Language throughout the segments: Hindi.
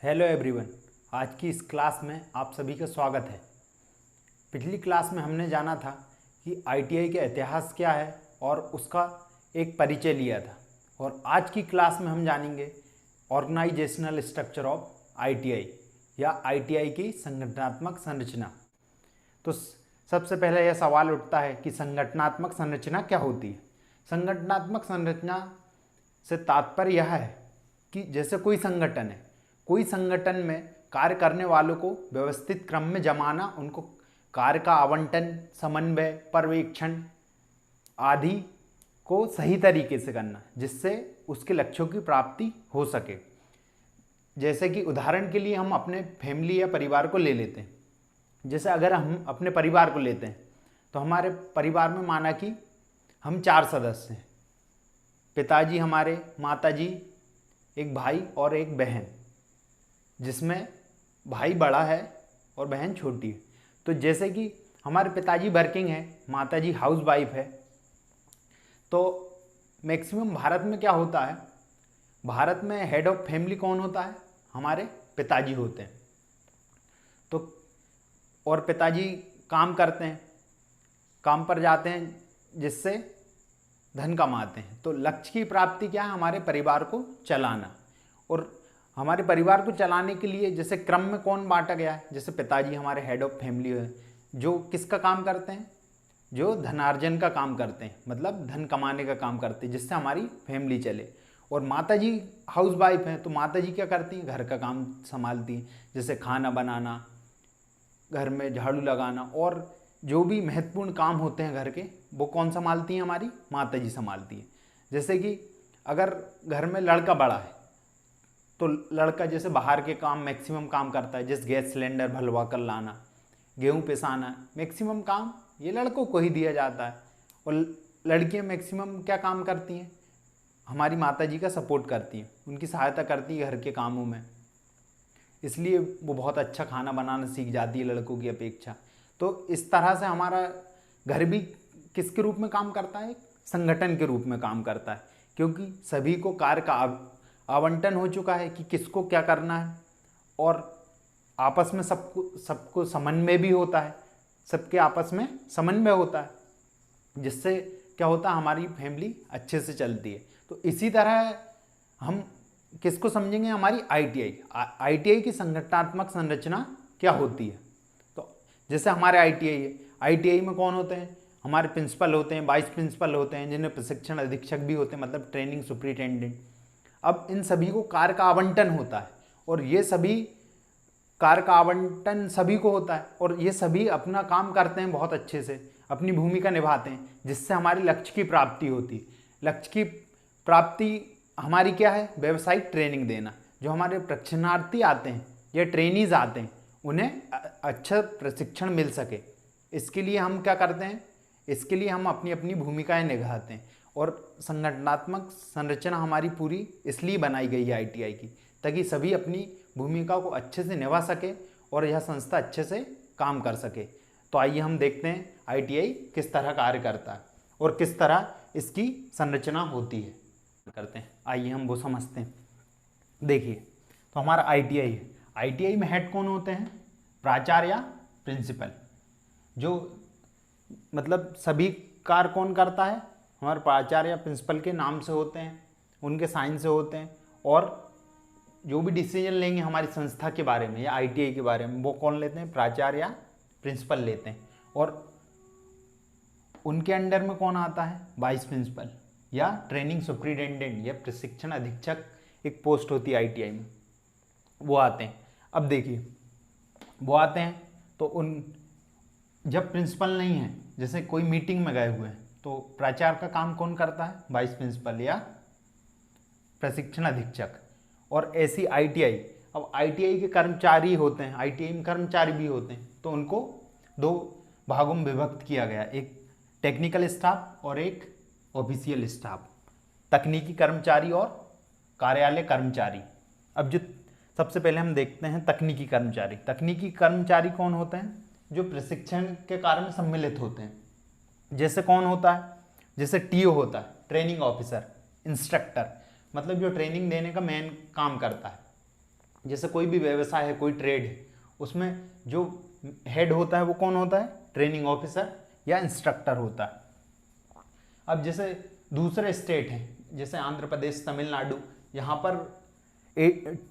Hello everyone. आज की इस क्लास में आप सभी का स्वागत है। पिछली क्लास में हमने जाना था कि आईटीआई का इतिहास क्या है और उसका एक परिचय लिया था, और आज की क्लास में हम जानेंगे ऑर्गेनाइजेशनल स्ट्रक्चर ऑफ आईटीआई या आईटीआई की संगठनात्मक संरचना। तो सबसे पहले यह सवाल उठता है कि संगठनात्मक संरचना क्या होती है। संगठनात्मक संरचना से तात्पर्य यह है कि जैसे कोई संगठन है, कोई संगठन में कार्य करने वालों को व्यवस्थित क्रम में जमाना, उनको कार्य का आवंटन, समन्वय, पर्यवेक्षण आदि को सही तरीके से करना, जिससे उसके लक्ष्यों की प्राप्ति हो सके। जैसे कि उदाहरण के लिए हम अपने फैमिली या परिवार को ले लेते हैं। जैसे अगर हम अपने परिवार को लेते हैं तो हमारे परिवार में माना कि हम 4 सदस्य हैं। पिताजी हमारे, माताजी, एक भाई और एक बहन, जिसमें भाई बड़ा है और बहन छोटी है। तो जैसे कि हमारे पिताजी वर्किंग है, माताजी हाउस वाइफ है, तो मैक्सिमम भारत में क्या होता है, भारत में हेड ऑफ फैमिली कौन होता है? हमारे पिताजी होते हैं। तो और पिताजी काम करते हैं, काम पर जाते हैं, जिससे धन कमाते हैं। तो लक्ष्य की प्राप्ति क्या है? हमारे परिवार को चलाना। और हमारे परिवार को चलाने के लिए जैसे क्रम में कौन बांटा गया है, जैसे पिताजी हमारे हेड ऑफ फैमिली है, जो किसका काम करते हैं? जो धनार्जन का काम करते हैं, मतलब धन कमाने का काम करते हैं, जिससे हमारी फैमिली चले। और माताजी हाउस वाइफ हैं, तो माताजी क्या करती हैं? घर का काम संभालती हैं, जैसे खाना बनाना, घर में झाड़ू लगाना, और जो भी महत्वपूर्ण काम होते हैं घर के, वो कौन संभालती हैं? हमारी माताजी संभालती हैं। जैसे कि अगर घर में लड़का बड़ा है तो लड़का जैसे बाहर के काम मैक्सिमम काम करता है, जैसे गैस सिलेंडर भरवा कर लाना, गेहूँ पिसाना, मैक्सिमम काम ये लड़कों को ही दिया जाता है। और लड़कियाँ मैक्सिमम क्या काम करती हैं? हमारी माताजी का सपोर्ट करती हैं, उनकी सहायता करती है घर के कामों में, इसलिए वो बहुत अच्छा खाना बनाना सीख जाती है लड़कों की अपेक्षा। तो इस तरह से हमारा घर भी किसके रूप में काम करता है? संगठन के रूप में काम करता है, क्योंकि सभी को कार्य का आवंटन हो चुका है कि किसको क्या करना है, और आपस में सबको समन्वय भी होता है, सबके आपस में समन्वय होता है, जिससे क्या होता है? हमारी फैमिली अच्छे से चलती है। तो इसी तरह हम किसको समझेंगे? हमारी आईटीआई की संगठनात्मक संरचना क्या होती है। तो जैसे हमारे आईटीआई है, आईटीआई में कौन होते हैं? हमारे प्रिंसिपल होते हैं, वाइस प्रिंसिपल होते हैं, जिन्हें प्रशिक्षण अधीक्षक भी होते हैं, मतलब ट्रेनिंग सुपरिटेंडेंट। अब इन सभी को कार्य का आवंटन होता है, और ये सभी कार्य का आवंटन सभी को होता है, और ये सभी अपना काम करते हैं बहुत अच्छे से, अपनी भूमिका निभाते हैं, जिससे हमारे लक्ष्य की प्राप्ति होती है। लक्ष्य की प्राप्ति हमारी क्या है? व्यावसायिक ट्रेनिंग देना। जो हमारे प्रशिक्षणार्थी आते हैं या ट्रेनीज आते हैं, उन्हें अच्छा प्रशिक्षण मिल सके, इसके लिए हम क्या करते हैं? इसके लिए हम अपनी अपनी भूमिकाएं निभाते हैं। और संगठनात्मक संरचना हमारी पूरी इसलिए बनाई गई है आईटीआई की, ताकि सभी अपनी भूमिका को अच्छे से निभा सके और यह संस्था अच्छे से काम कर सके। तो आइए हम देखते हैं आईटीआई किस तरह कार्य करता है और किस तरह इसकी संरचना होती है करते हैं। आइए हम वो समझते हैं। देखिए, तो हमारा आईटीआई है, आईटीआई में हेड कौन होते हैं? प्राचार्य या प्रिंसिपल। जो मतलब सभी कार्य कौन करता है? हमारे प्राचार्य या प्रिंसिपल के नाम से होते हैं, उनके साइन से होते हैं, और जो भी डिसीजन लेंगे हमारी संस्था के बारे में या आईटीआई के बारे में, वो कौन लेते हैं? प्राचार्य या प्रिंसिपल लेते हैं। और उनके अंडर में कौन आता है? वाइस प्रिंसिपल या ट्रेनिंग सुपरिटेंडेंट या प्रशिक्षण अधीक्षक, एक पोस्ट होती है आईटीआई में, वो आते हैं। अब देखिए, वो आते हैं तो उन जब प्रिंसिपल नहीं है, जैसे कोई मीटिंग में गए हुए हैं, तो प्राचार्य का काम कौन करता है? वाइस प्रिंसिपल या प्रशिक्षण अधीक्षक। और ऐसी आईटीआई, अब आईटीआई के कर्मचारी होते हैं, आईटीआई में कर्मचारी भी होते हैं, तो उनको 2 भागों में विभक्त किया गया, एक टेक्निकल स्टाफ और एक ऑफिशियल स्टाफ, तकनीकी कर्मचारी और कार्यालय कर्मचारी। अब जो सबसे पहले हम देखते हैं तकनीकी कर्मचारी। तकनीकी कर्मचारी कौन होते हैं? जो प्रशिक्षण के कार्य में सम्मिलित होते हैं। जैसे कौन होता है? जैसे टीओ होता है, ट्रेनिंग ऑफिसर, इंस्ट्रक्टर, मतलब जो ट्रेनिंग देने का मेन काम करता है। जैसे कोई भी व्यवसाय है, कोई ट्रेड है, उसमें जो हेड होता है वो कौन होता है? ट्रेनिंग ऑफिसर या इंस्ट्रक्टर होता है। अब जैसे दूसरे स्टेट हैं जैसे आंध्र प्रदेश, तमिलनाडु, यहाँ पर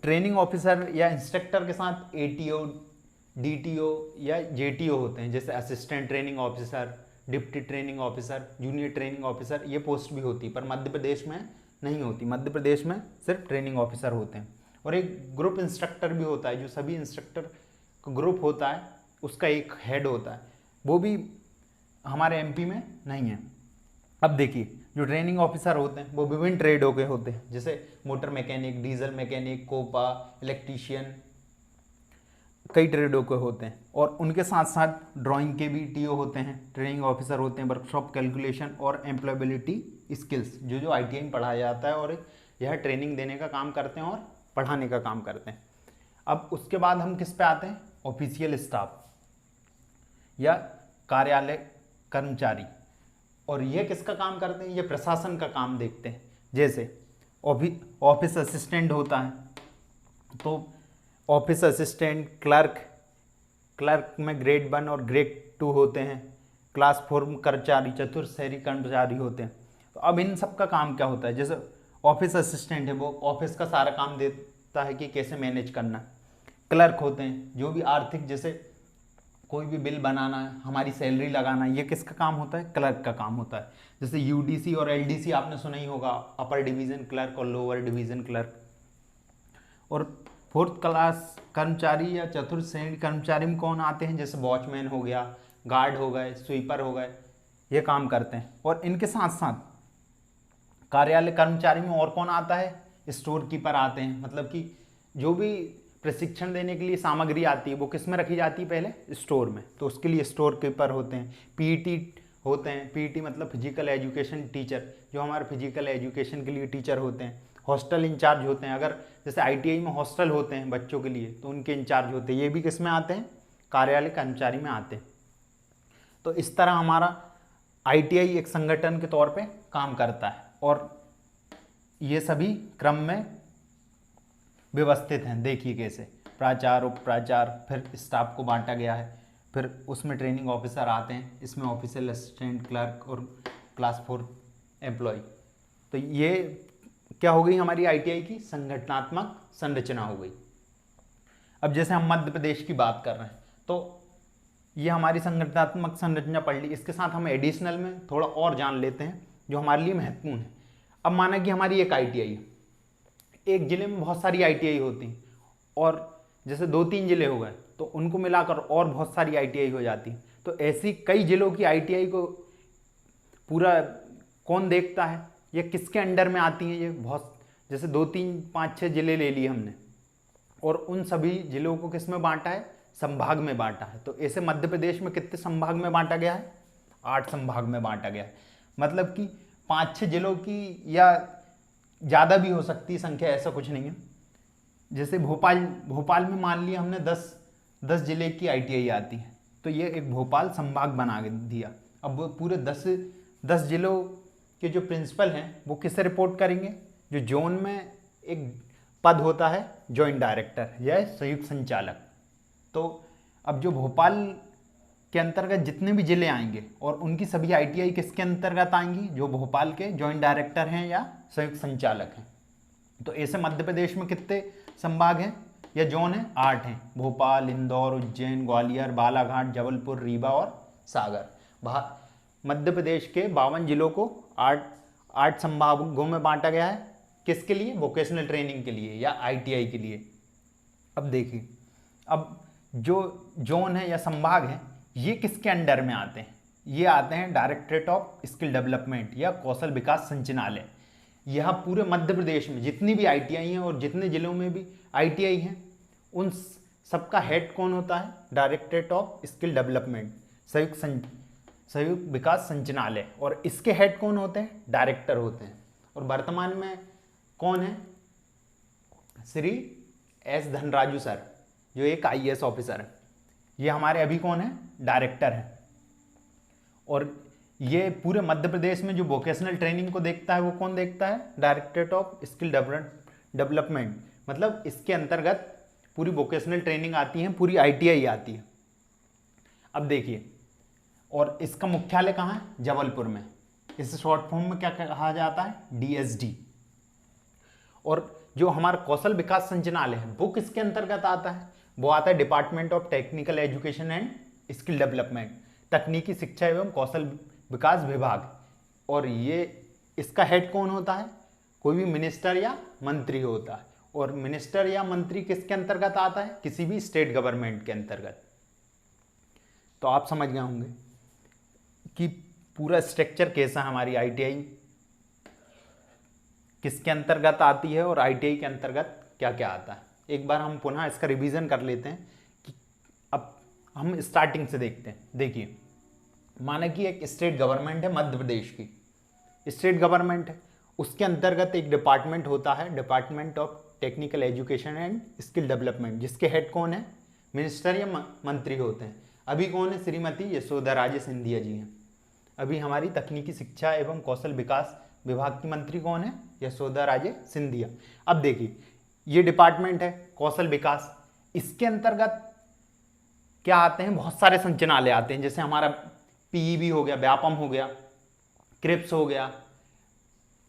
ट्रेनिंग ऑफिसर या इंस्ट्रक्टर के साथ एटीओ, डीटीओ या जेटीओ होते हैं, जैसे assistant training officer, deputy training officer, junior training officer, ये पोस्ट भी होती है, पर मध्य प्रदेश में नहीं होती। मध्य प्रदेश में सिर्फ ट्रेनिंग ऑफिसर होते हैं। और एक ग्रुप इंस्ट्रक्टर भी होता है, जो सभी इंस्ट्रक्टर का ग्रुप होता है उसका एक हेड होता है, वो भी हमारे एमपी में नहीं है। अब देखिए, जो ट्रेनिंग ऑफिसर होते हैं वो विभिन्न ट्रेडों के होते हैं, जैसे motor mechanic, diesel mechanic, COPA, electrician, कई ट्रेडों के होते हैं। और उनके साथ साथ ड्राइंग के भी टीओ होते हैं, ट्रेनिंग ऑफिसर होते हैं, वर्कशॉप कैलकुलेशन और एम्प्लॉयबिलिटी स्किल्स, जो आईटीआई में पढ़ाया जाता है, और यह ट्रेनिंग देने का काम करते हैं और पढ़ाने का काम करते हैं। अब उसके बाद हम किस पे आते हैं? ऑफिशियल स्टाफ या कार्यालय कर्मचारी। और ये किसका काम करते हैं? ये प्रशासन का काम देखते हैं। जैसे ऑफिस असिस्टेंट होता है, तो ऑफिस असिस्टेंट, क्लर्क में ग्रेड 1 और ग्रेड 2 होते हैं, क्लास 4 कर्मचारी, चतुर्थ श्रेणी कर्मचारी होते हैं। तो अब इन सब का काम क्या होता है? जैसे ऑफिस असिस्टेंट है, वो ऑफिस का सारा काम देता है कि कैसे मैनेज करना। क्लर्क होते हैं जो भी आर्थिक, जैसे कोई भी बिल बनाना है, हमारी सैलरी लगाना, ये किसका काम होता है? क्लर्क का काम होता है। जैसे यूडीसी और एलडीसी आपने सुना ही होगा, अपर डिवीज़न क्लर्क और लोअर डिवीज़न क्लर्क। और फोर्थ क्लास कर्मचारी या चतुर्थ श्रेणी कर्मचारी में कौन आते हैं? जैसे वॉचमैन हो गया, गार्ड हो गए, स्वीपर हो गए, ये काम करते हैं। और इनके साथ साथ कार्यालय कर्मचारी में और कौन आता है? स्टोर कीपर आते हैं। मतलब कि जो भी प्रशिक्षण देने के लिए सामग्री आती है वो किस में रखी जाती है? पहले स्टोर में, तो उसके लिए स्टोर कीपर होते हैं। पीईटी होते हैं, पीईटी मतलब फिजिकल एजुकेशन टीचर, जो हमारे फिजिकल एजुकेशन के लिए टीचर होते हैं। हॉस्टल इंचार्ज होते हैं, अगर जैसे आईटीआई में हॉस्टल होते हैं बच्चों के लिए, तो उनके इंचार्ज होते हैं। ये भी किस में आते हैं? कार्यालय कर्मचारी में आते हैं। तो इस तरह हमारा आईटीआई एक संगठन के तौर पे काम करता है, और ये सभी क्रम में व्यवस्थित हैं। देखिए कैसे प्राचार्य, उप प्राचार्य, फिर स्टाफ को बांटा गया है, फिर उसमें ट्रेनिंग ऑफिसर आते हैं, इसमें ऑफिशियल असिस्टेंट, क्लर्क और क्लास 4 एम्प्लॉय। तो ये क्या हो गई? हमारी आईटीआई की संगठनात्मक संरचना हो गई। अब जैसे हम मध्य प्रदेश की बात कर रहे हैं, तो ये हमारी संगठनात्मक संरचना पढ़ ली। इसके साथ हम एडिशनल में थोड़ा और जान लेते हैं जो हमारे लिए महत्वपूर्ण है। अब माना कि हमारी एक आईटीआई है, एक ज़िले में बहुत सारी आईटीआई होती हैं, और जैसे 2-3 ज़िले हो गए तो उनको मिलाकर और बहुत सारी आईटीआई हो जाती है। तो ऐसी कई ज़िलों की आईटीआई को पूरा कौन देखता है? ये किसके अंडर में आती हैं? ये बहुत, जैसे 2-3-5-6 ज़िले ले लिए हमने, और उन सभी ज़िलों को किस में बांटा है? संभाग में बांटा है। तो ऐसे मध्य प्रदेश में कितने संभाग में बांटा गया है? 8 संभाग में बांटा गया है। मतलब कि 5-6 ज़िलों की, या ज़्यादा भी हो सकती है संख्या, ऐसा कुछ नहीं है। जैसे भोपाल में मान लिया हमने 10 ज़िले की आईटीआई आती है, तो ये एक भोपाल संभाग बना दिया। अब वो पूरे 10 ज़िलों के जो प्रिंसिपल हैं वो किससे रिपोर्ट करेंगे? जो जोन में एक पद होता है जॉइंट डायरेक्टर या संयुक्त संचालक। तो अब जो भोपाल के अंतर्गत जितने भी ज़िले आएंगे और उनकी सभी आईटीआई किसके अंतर्गत आएंगी? जो भोपाल के जॉइंट डायरेक्टर हैं या संयुक्त संचालक हैं। तो ऐसे मध्य प्रदेश में कितने संभाग हैं या जोन हैं? 8 हैं। भोपाल, इंदौर, उज्जैन, ग्वालियर, बालाघाट, जबलपुर, रीवा और सागर। मध्य प्रदेश के 52 जिलों को 8 संभागों में बांटा गया है। किसके लिए? वोकेशनल ट्रेनिंग के लिए या आईटीआई के लिए। अब देखिए, अब जो जोन है या संभाग है, ये किसके अंडर में आते हैं? ये आते हैं डायरेक्टरेट ऑफ स्किल डेवलपमेंट या कौशल विकास संचालय। यह पूरे मध्य प्रदेश में जितनी भी आईटीआई हैं और जितने ज़िलों में भी आईटीआई हैं, उन सबका हेड कौन होता है? डायरेक्टरेट ऑफ स्किल डेवलपमेंट, संयुक्त विकास संचालय। और इसके हेड कौन होते हैं? डायरेक्टर होते हैं। और वर्तमान में कौन है? श्री एस धनराजू सर, जो एक आईएएस ऑफिसर है। ये हमारे अभी कौन है? डायरेक्टर हैं। और ये पूरे मध्य प्रदेश में जो वोकेशनल ट्रेनिंग को देखता है वो कौन देखता है? Directorate of skill development. मतलब इसके अंतर्गत पूरी वोकेशनल ट्रेनिंग आती है, पूरी ITI आती है। अब देखिए, और इसका मुख्यालय कहाँ है? जबलपुर में। इसे शॉर्ट फॉर्म में क्या कहा जाता है? DSD। और जो हमारा कौशल विकास संचालनालय है वो किसके अंतर्गत आता है? वो आता है department of technical education and skill development, तकनीकी शिक्षा एवं कौशल विकास विभाग। और ये इसका हेड कौन होता है? कोई भी मिनिस्टर या मंत्री होता है। और मिनिस्टर या मंत्री किसके अंतर्गत आता है? किसी भी स्टेट गवर्नमेंट के अंतर्गत। तो आप समझ गए होंगे कि पूरा स्ट्रक्चर कैसा हमारी ITI किसके अंतर्गत आती है और ITI के अंतर्गत क्या क्या आता है। एक बार हम पुनः इसका रिवीजन कर लेते हैं कि अब हम स्टार्टिंग से देखते हैं। देखिए, माना कि एक स्टेट गवर्नमेंट है, मध्य प्रदेश की स्टेट गवर्नमेंट है, उसके अंतर्गत एक डिपार्टमेंट होता है, department of technical education and skill development, जिसके हेड कौन है? मिनिस्टर या मंत्री होते हैं। अभी कौन है? श्रीमती यशोधरा राजे सिंधिया जी हैं। अभी हमारी तकनीकी शिक्षा एवं कौशल विकास विभाग की मंत्री कौन है? यशोधरा राजे सिंधिया। अब देखिए, ये डिपार्टमेंट है कौशल विकास, इसके अंतर्गत क्या आते हैं? बहुत सारे संचालनालय आते हैं, जैसे हमारा PEB हो गया, व्यापम हो गया, क्रिप्स हो गया,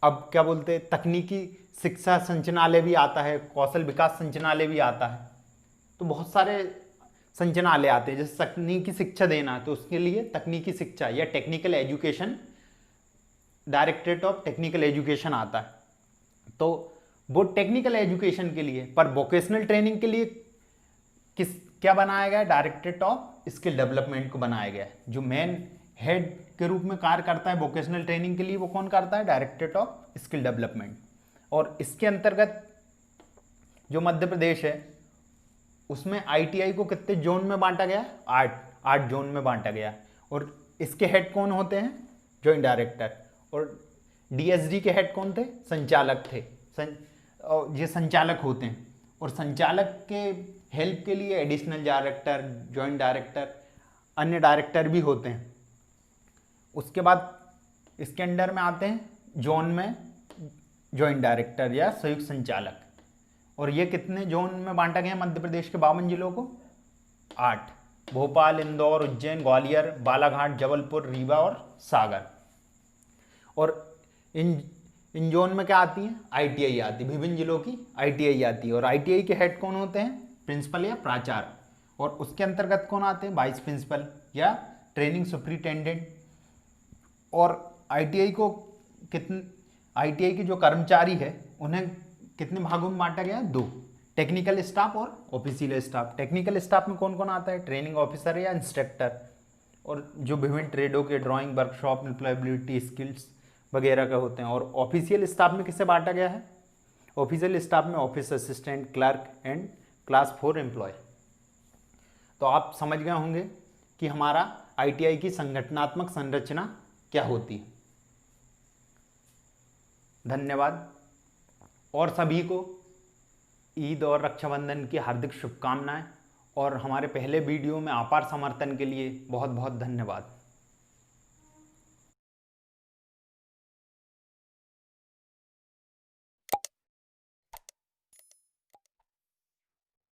अब क्या बोलते हैं, तकनीकी शिक्षा संचालनालय भी आता है, कौशल विकास संचालनालय भी आता है। तो बहुत सारे संचालनालय आते हैं। जैसे तकनीकी शिक्षा देना है तो उसके लिए तकनीकी शिक्षा या technical education, directorate of technical education आता है। तो वो टेक्निकल एजुकेशन के लिए, पर वोकेशनल ट्रेनिंग के लिए क्या बनाया गया है? डायरेक्टरेट ऑफ स्किल डेवलपमेंट को बनाया गया है। जो मेन हेड के रूप में कार्य करता है वोकेशनल ट्रेनिंग के लिए, वो कौन करता है? Directorate of skill development. और इसके अंतर्गत जो मध्य प्रदेश है उसमें ITI को कितने जोन में बांटा गया? 8 जोन में बांटा गया। और इसके हेड कौन होते हैं? Joint director. और DSD के हेड कौन थे? संचालक थे। ये संचालक होते हैं। और संचालक के हेल्प के लिए एडिशनल डायरेक्टर, जॉइंट डायरेक्टर, अन्य डायरेक्टर भी होते हैं। उसके बाद इसके अंडर में आते हैं जोन में जॉइंट डायरेक्टर या संयुक्त संचालक। और ये कितने जोन में बांटा गया मध्य प्रदेश के 52 जिलों को? 8। भोपाल, इंदौर, उज्जैन, ग्वालियर, बालाघाट, जबलपुर, रीवा और सागर। और इन जोन में क्या आती है? ITI आती है, विभिन्न जिलों की ITI आती है। और ITI के हेड कौन होते हैं? प्रिंसिपल या प्राचार्य। और उसके अंतर्गत कौन आते हैं? वाइस प्रिंसिपल या ट्रेनिंग सुपरिटेंडेंट। और ITI के जो कर्मचारी है उन्हें कितने भागों में बांटा गया? 2, टेक्निकल स्टाफ और ऑफिशियल स्टाफ। टेक्निकल स्टाफ में कौन कौन आता है? ट्रेनिंग ऑफिसर या इंस्ट्रक्टर, और जो विभिन्न ट्रेडों के ड्राइंग वर्कशॉप, एम्प्लॉयबिलिटी स्किल्स वगैरह का होते हैं। और ऑफिशियल स्टाफ में किसे बांटा गया है? ऑफिशियल स्टाफ में office assistant, clerk and class 4 employ. तो आप समझ गए होंगे कि हमारा ITI की संगठनात्मक संरचना क्या होती है। धन्यवाद। और सभी को ईद और रक्षाबंधन की हार्दिक शुभकामनाएं। और हमारे पहले वीडियो में अपार समर्थन के लिए बहुत बहुत धन्यवाद।